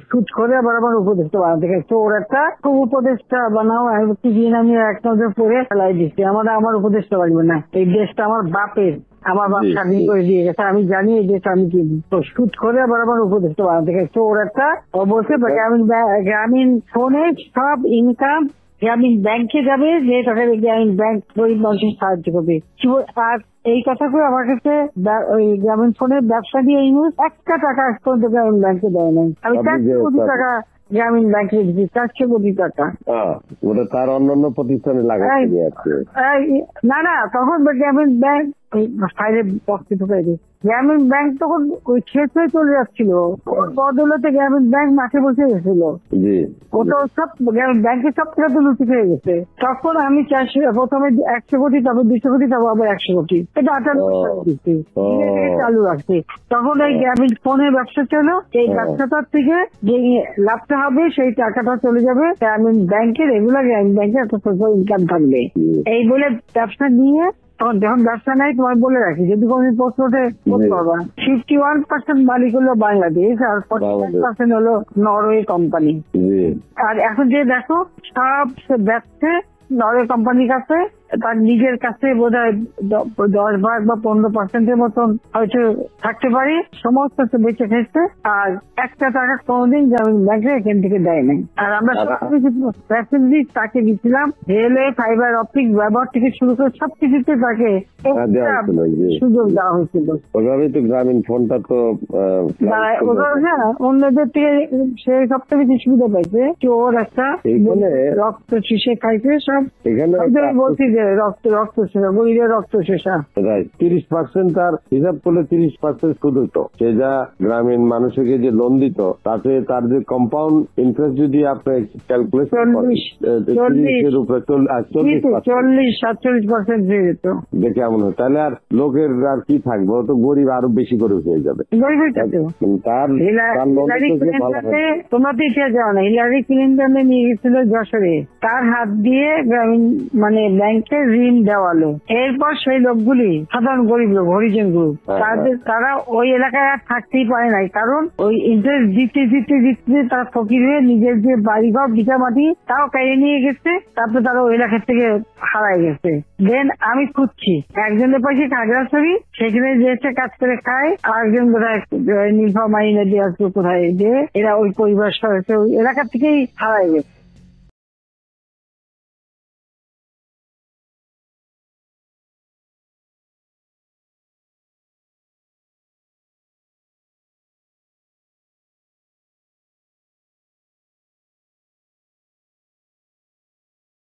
Shoot করে আবার আমার উপদেষ্টা বানাতে গেছে। ওর একটা খুব উপদেষ্টা বানাও দিন আমি এক নজর পরে ফেলাই দিচ্ছি, আমার উপদেষ্টা বাড়বে না, এই দেশটা আমার বাপের, আমার বাপ স্বাধীন করে দিয়ে গেছে, আমি জানি এই দেশটা আমি কি। তো শুট করে আবার আমার উপদেষ্টা বানাতে গেছে। ওর একটা ও বলছে গ্রামীণ ফোনে সব ইনকাম গ্রামীণ ব্যাংকে যাবে, যে টাকা গ্রামীণ ব্যাংক গরিব মানুষের সাহায্য করবে। আর এই কথা করে আমার কাছে ওই গ্রামীণ ফোনের ব্যবসা দিয়ে এই নিউজ একটা টাকা পর্যন্ত গ্রামীণ ব্যাংকে দেয় নাই। আমি 400 কোটি টাকা গ্রামীণ ব্যাংকে দিচ্ছি, 400 কোটি টাকা। ওটা তার অন্যান্য প্রতিষ্ঠানে লাগাচ্ছে। না তখন গ্রামীণ ব্যাংক ফাইলে বক্সে ঢুকাই দিই। গ্রামীণ ব্যাংক তখন ওই শেষ হয়ে চলে যাচ্ছিল, বদলতে গ্রামীণ ব্যাংক মাঠে বসে গেছিল। ওটা সব গ্রামীণ ব্যাংকের সব টাকা তো লুচি হয়ে গেছে। তখন আমি প্রথমে 100 কোটি, তারপর 200 কোটি, তারপর আবার 100 কোটি, এটা 98 দিচ্ছি, চালু রাখছি। তখন এই গ্রামীণ ফোনের ব্যবসা ছিল, এই ব্যবসাটার থেকে যে লাভটা হবে সেই টাকাটা চলে যাবে গ্রামীণ ব্যাংকে, রেগুলার গ্রামীণ ব্যাংকে একটা সোশ্যাল ইনকাম থাকবে। এই বলে ব্যবসা নিয়ে তখন যখন ব্যবসা নাই, তোমায় বলে রাখি যদি কোনো প্রশ্ন ওঠে বলতে পারবা, 51% মালিক হলো বাংলাদেশ আর 49% হলো নরওয়ে কোম্পানি। আর এখন যে দেখো সব ব্যবসা নরওয়ে কোম্পানির কাছে, তার নিজের কাছে বোধহয় 10% বা 15% মতন হয়তো থাকতে পারে, সমস্ত বেঁচে খেয়েছে। আর একটা টাকা কোনোদিন গ্রামীণ ব্যাংকে এখান থেকে দেয় নাই। আর আমরা ফ্যাসিলিটি তাকে দিচ্ছিলাম, রেলওয়ে, ফাইবার অপটিক ব্যবহার থেকে শুরু করে সবকিছুতে তাকে সুযোগ দেওয়া হয়েছিল। গ্রামীণ ফোনটা তো অন্যদের থেকে সে সবচেয়ে বেশি সুবিধা পাইছে। ওর একটা রক্ত শিশে খাইছে সব, বলছি যে রক্ত শেষা, গরিবের রক্ত শেষা। 30% তার হিসাব করলে 30% সুদ হতো। সে যা গ্রামীণ মানুষকে যে লোন দিত তাতে তার যে কম্পাউন্ড ইন্টারেস্ট যদি আপনি ক্যালকুলেট করেন 40-47% হয়ে যেত। দেখে এমন হয়, তাহলে আর লোকের আর কি থাকবে, ও তো গরিব আরো বেশি করে হয়ে যাবে। তোমরা তো ইতিহাস জানো না, হিলারি ক্লিন্টন নিয়ে গেছিল যশোরে, তার হাত দিয়ে গ্রামীণ ব্যাংকে ঋণ দেওয়ালো। এরপর সেই লোকগুলি সাধারণ গরিব লোক, হরিজন গ্রুপ, তারা ওই এলাকায় আর থাকতেই পারে নাই, কারণ ওই ইন্টারেস্ট দিতে তারা ফকির হয়ে নিজের যে বাড়িঘর ভিটা মাটি তাও কেড়ে নিয়ে গেছে। তারপরে তারা ওই এলাকার থেকে হারাই গেছে। দেন আমি খুঁজছি, একজনের পাশে খাগড়াছড়ি, সেখানে যে কাজ করে খায়, আর একজন কোথায় নীলফামারী নদী আসবে কোথায়, যে এরা ওই পরিবার ওই এলাকা থেকেই হারাই গেছে।